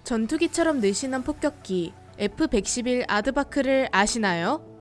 전투기처럼 늘씬한 폭격기 F-111 아드바크를 아시나요?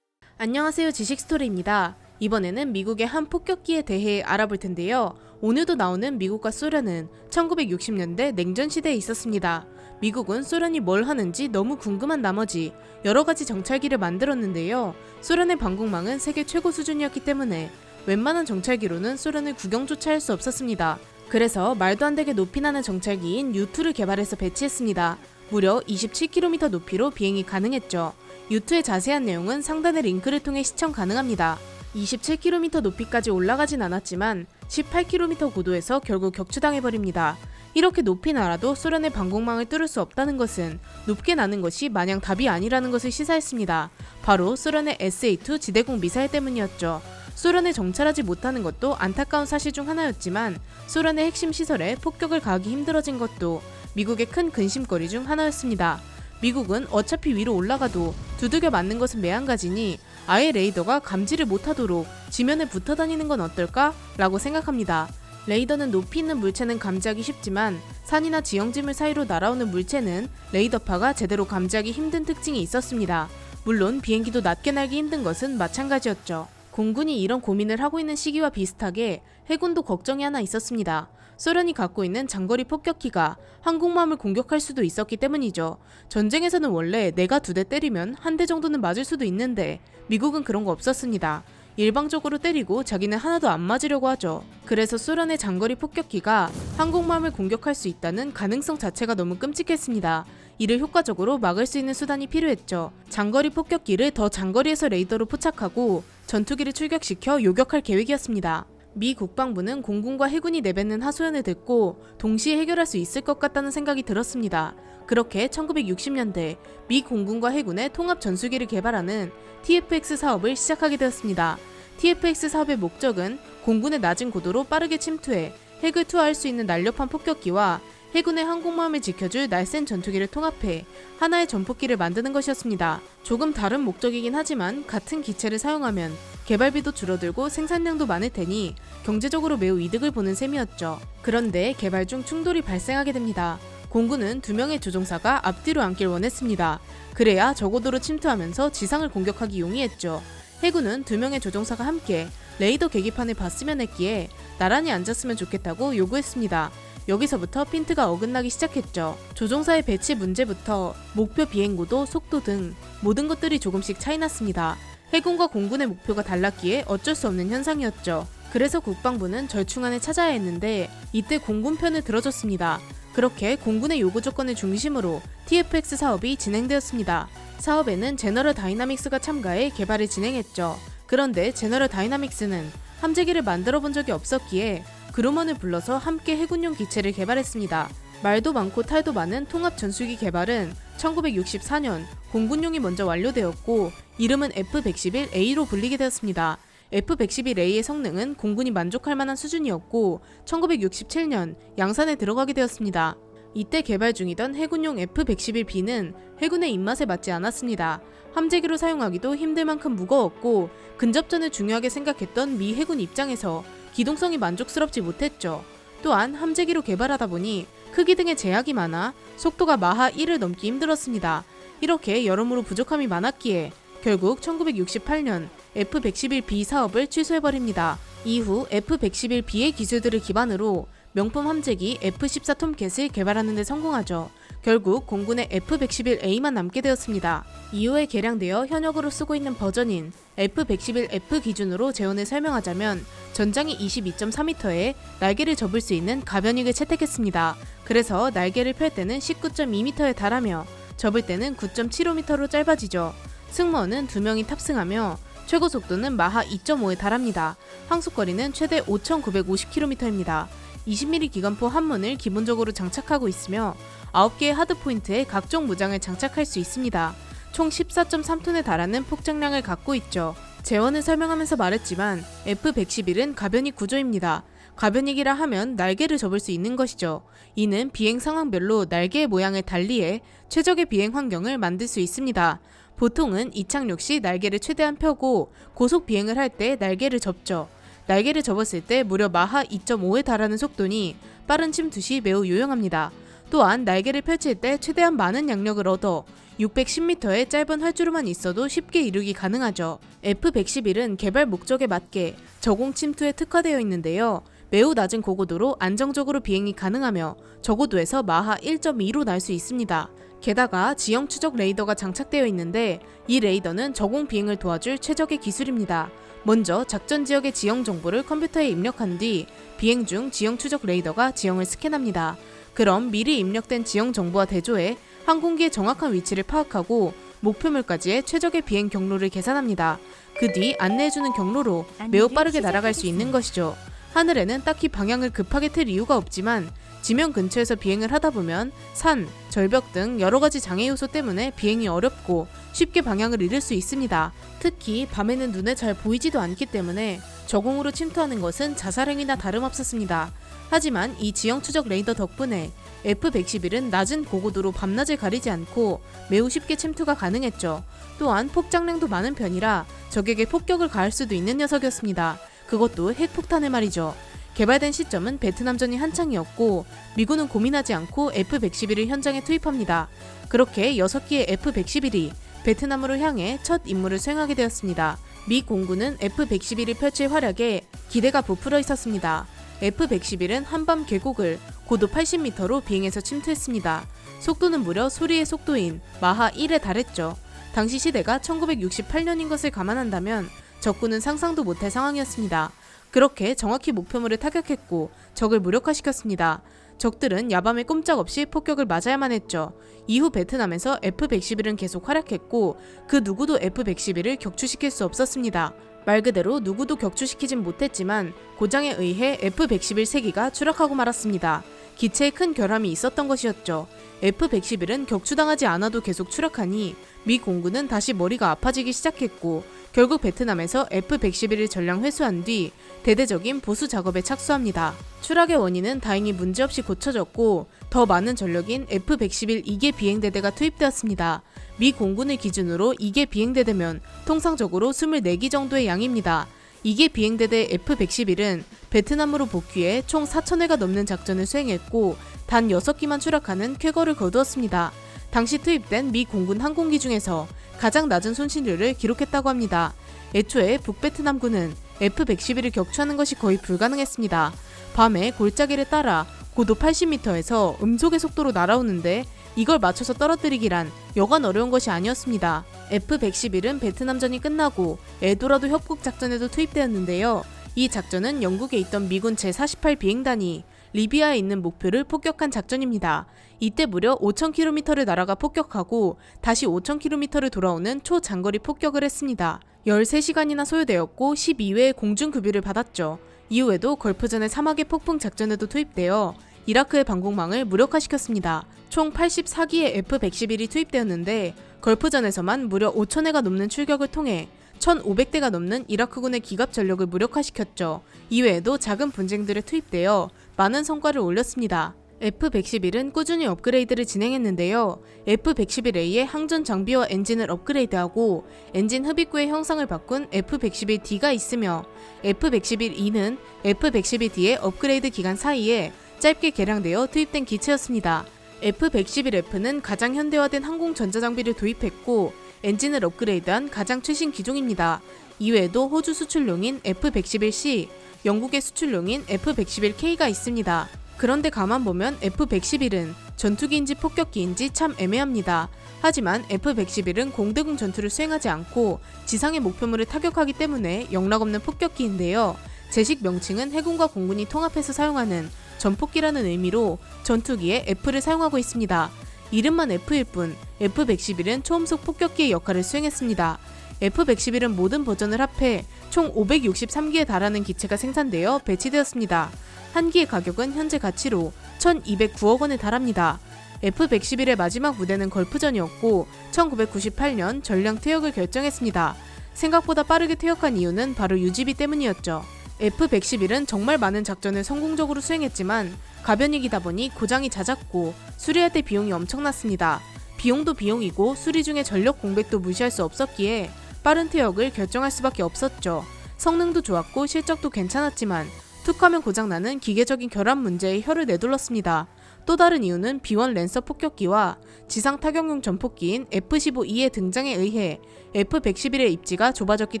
안녕하세요, 지식스토리입니다. 이번에는 미국의 한 폭격기에 대해 알아볼 텐데요. 오늘도 나오는 미국과 소련은 1960년대 냉전시대에 있었습니다. 미국은 소련이 뭘 하는지 너무 궁금한 나머지 여러가지 정찰기를 만들었는데요. 소련의 방공망은 세계 최고 수준이었기 때문에 웬만한 정찰기로는 소련을 구경조차 할 수 없었습니다. 그래서 말도 안 되게 높이 나는 정찰기인 U2를 개발해서 배치했습니다. 무려 27km 높이로 비행이 가능했죠. U2의 자세한 내용은 상단의 링크를 통해 시청 가능합니다. 27km 높이까지 올라가진 않았지만 18km 고도에서 결국 격추당해버립니다. 이렇게 높이 날아도 소련의 방공망을 뚫을 수 없다는 것은 높게 나는 것이 마냥 답이 아니라는 것을 시사했습니다. 바로 소련의 SA-2 지대공 미사일 때문이었죠. 소련을 정찰하지 못하는 것도 안타까운 사실 중 하나였지만 소련의 핵심 시설에 폭격을 가하기 힘들어진 것도 미국의 큰 근심거리 중 하나였습니다. 미국은 어차피 위로 올라가도 두들겨 맞는 것은 매한가지니 아예 레이더가 감지를 못하도록 지면에 붙어 다니는 건 어떨까? 라고 생각합니다. 레이더는 높이 있는 물체는 감지하기 쉽지만 산이나 지형지물 사이로 날아오는 물체는 레이더파가 제대로 감지하기 힘든 특징이 있었습니다. 물론 비행기도 낮게 날기 힘든 것은 마찬가지였죠. 공군이 이런 고민을 하고 있는 시기와 비슷하게 해군도 걱정이 하나 있었습니다. 소련이 갖고 있는 장거리 폭격기가 항공모함을 공격할 수도 있었기 때문이죠. 전쟁에서는 원래 내가 2대 때리면 1대 정도는 맞을 수도 있는데 미국은 그런 거 없었습니다. 일방적으로 때리고 자기는 하나도 안 맞으려고 하죠. 그래서 소련의 장거리 폭격기가 항공모함을 공격할 수 있다는 가능성 자체가 너무 끔찍했습니다. 이를 효과적으로 막을 수 있는 수단이 필요했죠. 장거리 폭격기를 더 장거리에서 레이더로 포착하고 전투기를 출격시켜 요격할 계획이었습니다. 미 국방부는 공군과 해군이 내뱉는 하소연을 듣고 동시에 해결할 수 있을 것 같다는 생각이 들었습니다. 그렇게 1960년대 미 공군과 해군의 통합 전술기를 개발하는 TFX 사업을 시작하게 되었습니다. TFX 사업의 목적은 공군의 낮은 고도로 빠르게 침투해 핵을 투하할 수 있는 날렵한 폭격기와 해군의 항공모함을 지켜줄 날쌘 전투기를 통합해 하나의 전폭기를 만드는 것이었습니다. 조금 다른 목적이긴 하지만 같은 기체를 사용하면 개발비도 줄어들고 생산량도 많을 테니 경제적으로 매우 이득을 보는 셈이었죠. 그런데 개발 중 충돌이 발생하게 됩니다. 공군은 2명의 조종사가 앞뒤로 앉길 원했습니다. 그래야 저고도로 침투하면서 지상을 공격하기 용이했죠. 해군은 2명의 조종사가 함께 레이더 계기판을 봤으면 했기에 나란히 앉았으면 좋겠다고 요구했습니다. 여기서부터 핀트가 어긋나기 시작했죠. 조종사의 배치 문제부터 목표 비행고도, 속도 등 모든 것들이 조금씩 차이났습니다. 해군과 공군의 목표가 달랐기에 어쩔 수 없는 현상이었죠. 그래서 국방부는 절충안을 찾아야 했는데 이때 공군 편을 들어줬습니다. 그렇게 공군의 요구 조건을 중심으로 TFX 사업이 진행되었습니다. 사업에는 제너럴 다이나믹스가 참가해 개발을 진행했죠. 그런데 제너럴 다이나믹스는 함재기를 만들어 본 적이 없었기에 그루먼을 불러서 함께 해군용 기체를 개발했습니다. 말도 많고 탈도 많은 통합 전술기 개발은 1964년 공군용이 먼저 완료되었고 이름은 F-111A로 불리게 되었습니다. F-111A의 성능은 공군이 만족할 만한 수준이었고 1967년 양산에 들어가게 되었습니다. 이때 개발 중이던 해군용 F-111B는 해군의 입맛에 맞지 않았습니다. 함재기로 사용하기도 힘들 만큼 무거웠고 근접전을 중요하게 생각했던 미 해군 입장에서 기동성이 만족스럽지 못했죠. 또한 함재기로 개발하다 보니 크기 등의 제약이 많아 속도가 마하 1을 넘기 힘들었습니다. 이렇게 여러모로 부족함이 많았기에 결국 1968년 F-111B 사업을 취소해버립니다. 이후 F-111B의 기술들을 기반으로 명품 함재기 F-14 톰캣을 개발하는 데 성공하죠. 결국 공군의 F-111A만 남게 되었습니다. 이후에 개량되어 현역으로 쓰고 있는 버전인 F-111F 기준으로 재원을 설명하자면 전장이 22.4m에 날개를 접을 수 있는 가변익을 채택했습니다. 그래서 날개를 펼 때는 19.2m에 달하며 접을 때는 9.75m로 짧아지죠. 승무원은 2명이 탑승하며 최고 속도는 마하 2.5에 달합니다. 항속거리는 최대 5,950km입니다. 20mm 기관포 한 문을 기본적으로 장착하고 있으며 9개의 하드포인트에 각종 무장을 장착할 수 있습니다. 총 14.3톤에 달하는 폭장량을 갖고 있죠. 재원을 설명하면서 말했지만 F-111은 가변익 구조입니다. 가변익이라 하면 날개를 접을 수 있는 것이죠. 이는 비행 상황별로 날개의 모양을 달리해 최적의 비행 환경을 만들 수 있습니다. 보통은 이착륙 시 날개를 최대한 펴고 고속 비행을 할 때 날개를 접죠. 날개를 접었을 때 무려 마하 2.5에 달하는 속도니 빠른 침투 시 매우 유용합니다. 또한 날개를 펼칠 때 최대한 많은 양력을 얻어 610m의 짧은 활주로만 있어도 쉽게 이루기 가능하죠. F-111은 개발 목적에 맞게 저공 침투에 특화되어 있는데요. 매우 낮은 고고도로 안정적으로 비행이 가능하며 저고도에서 마하 1.2로 날 수 있습니다. 게다가 지형 추적 레이더가 장착되어 있는데 이 레이더는 저공 비행을 도와줄 최적의 기술입니다. 먼저 작전 지역의 지형 정보를 컴퓨터에 입력한 뒤 비행 중 지형 추적 레이더가 지형을 스캔합니다. 그럼 미리 입력된 지형 정보와 대조해 항공기의 정확한 위치를 파악하고 목표물까지의 최적의 비행 경로를 계산합니다. 그 뒤 안내해주는 경로로 매우 빠르게 날아갈 수 있는 것이죠. 하늘에는 딱히 방향을 급하게 틀 이유가 없지만 지면 근처에서 비행을 하다 보면 산, 절벽 등 여러 가지 장애 요소 때문에 비행이 어렵고 쉽게 방향을 잃을 수 있습니다. 특히 밤에는 눈에 잘 보이지도 않기 때문에 저공으로 침투하는 것은 자살행위나 다름없었습니다. 하지만 이 지형 추적 레이더 덕분에 F-111은 낮은 고고도로 밤낮을 가리지 않고 매우 쉽게 침투가 가능했죠. 또한 폭장량도 많은 편이라 적에게 폭격을 가할 수도 있는 녀석이었습니다. 그것도 핵폭탄을 말이죠. 개발된 시점은 베트남전이 한창이었고 미군은 고민하지 않고 F-111을 현장에 투입합니다. 그렇게 6기의 F-111이 베트남으로 향해 첫 임무를 수행하게 되었습니다. 미 공군은 F-111을 펼칠 활약에 기대가 부풀어 있었습니다. F-111은 한밤 계곡을 고도 80m로 비행해서 침투했습니다. 속도는 무려 소리의 속도인 마하 1에 달했죠. 당시 시대가 1968년인 것을 감안한다면 적군은 상상도 못할 상황이었습니다. 그렇게 정확히 목표물을 타격했고 적을 무력화시켰습니다. 적들은 야밤에 꼼짝없이 폭격을 맞아야만 했죠. 이후 베트남에서 F-111은 계속 활약했고 그 누구도 F-111을 격추시킬 수 없었습니다. 말 그대로 누구도 격추시키진 못했지만 고장에 의해 F-111 3기가 추락하고 말았습니다. 기체에 큰 결함이 있었던 것이었죠. F-111은 격추당하지 않아도 계속 추락하니 미 공군은 다시 머리가 아파지기 시작했고 결국 베트남에서 F-111을 전량 회수한 뒤 대대적인 보수 작업에 착수합니다. 추락의 원인은 다행히 문제없이 고쳐졌고 더 많은 전력인 F-111 2개 비행대대가 투입되었습니다. 미 공군을 기준으로 2개 비행대대면 통상적으로 24기 정도의 양입니다. 2개 비행대대 F-111은 베트남으로 복귀해 총 4,000회가 넘는 작전을 수행했고 단 6기만 추락하는 쾌거를 거두었습니다. 당시 투입된 미 공군 항공기 중에서 가장 낮은 손실률을 기록했다고 합니다. 애초에 북베트남군은 F-111을 격추하는 것이 거의 불가능했습니다. 밤에 골짜기를 따라 고도 80m에서 음속의 속도로 날아오는데 이걸 맞춰서 떨어뜨리기란 여간 어려운 것이 아니었습니다. F-111은 베트남전이 끝나고 에도라도 협곡 작전에도 투입되었는데요. 이 작전은 영국에 있던 미군 제48 비행단이 리비아에 있는 목표를 폭격한 작전입니다. 이때 무려 5,000km를 날아가 폭격하고 다시 5,000km를 돌아오는 초장거리 폭격을 했습니다. 13시간이나 소요되었고 12회의 공중급유를 받았죠. 이후에도 걸프전의 사막의 폭풍 작전에도 투입되어 이라크의 방공망을 무력화시켰습니다. 총 84기의 F-111이 투입되었는데 걸프전에서만 무려 5,000회가 넘는 출격을 통해 1,500대가 넘는 이라크군의 기갑 전력을 무력화시켰죠. 이외에도 작은 분쟁들에 투입되어 많은 성과를 올렸습니다. F-111은 꾸준히 업그레이드를 진행했는데요. F-111A의 항전 장비와 엔진을 업그레이드하고 엔진 흡입구의 형상을 바꾼 F-111D가 있으며 F-111E는 F-111D의 업그레이드 기간 사이에 짧게 개량되어 투입된 기체였습니다. F-111F는 가장 현대화된 항공 전자장비를 도입했고 엔진을 업그레이드한 가장 최신 기종입니다. 이외에도 호주 수출용인 F-111C, 영국의 수출용인 F-111K가 있습니다. 그런데 가만 보면 F-111은 전투기인지 폭격기인지 참 애매합니다. 하지만 F-111은 공대공 전투를 수행하지 않고 지상의 목표물을 타격하기 때문에 영락없는 폭격기인데요. 제식 명칭은 해군과 공군이 통합해서 사용하는 전폭기라는 의미로 전투기에 F를 사용하고 있습니다. 이름만 F일 뿐 F-111은 초음속 폭격기의 역할을 수행했습니다. F-111은 모든 버전을 합해 총 563기에 달하는 기체가 생산되어 배치되었습니다. 한 기의 가격은 현재 가치로 1,209억 원에 달합니다. F-111의 마지막 무대는 걸프전이었고 1998년 전량 퇴역을 결정했습니다. 생각보다 빠르게 퇴역한 이유는 바로 유지비 때문이었죠. F-111은 정말 많은 작전을 성공적으로 수행했지만 가변이기다 보니 고장이 잦았고 수리할 때 비용이 엄청났습니다. 비용도 비용이고 수리 중에 전력 공백도 무시할 수 없었기에 빠른 퇴역을 결정할 수밖에 없었죠. 성능도 좋았고 실적도 괜찮았지만 툭하면 고장나는 기계적인 결함 문제에 혀를 내둘렀습니다. 또 다른 이유는 B1 랜서 폭격기와 지상 타격용 전폭기인 F-15E의 등장에 의해 F-111의 입지가 좁아졌기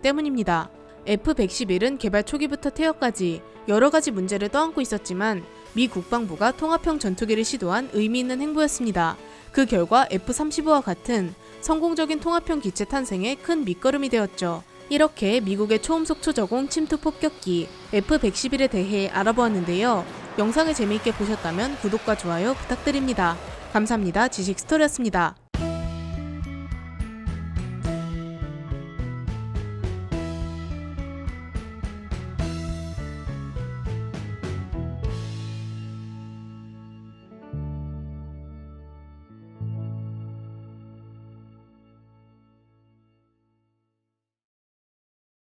때문입니다. F-111은 개발 초기부터 퇴역까지 여러 가지 문제를 떠안고 있었지만 미 국방부가 통합형 전투기를 시도한 의미 있는 행보였습니다. 그 결과 F-35와 같은 성공적인 통합형 기체 탄생에 큰 밑거름이 되었죠. 이렇게 미국의 초음속 초저공 침투 폭격기 F-111에 대해 알아보았는데요. 영상을 재미있게 보셨다면 구독과 좋아요 부탁드립니다. 감사합니다. 지식스토리였습니다.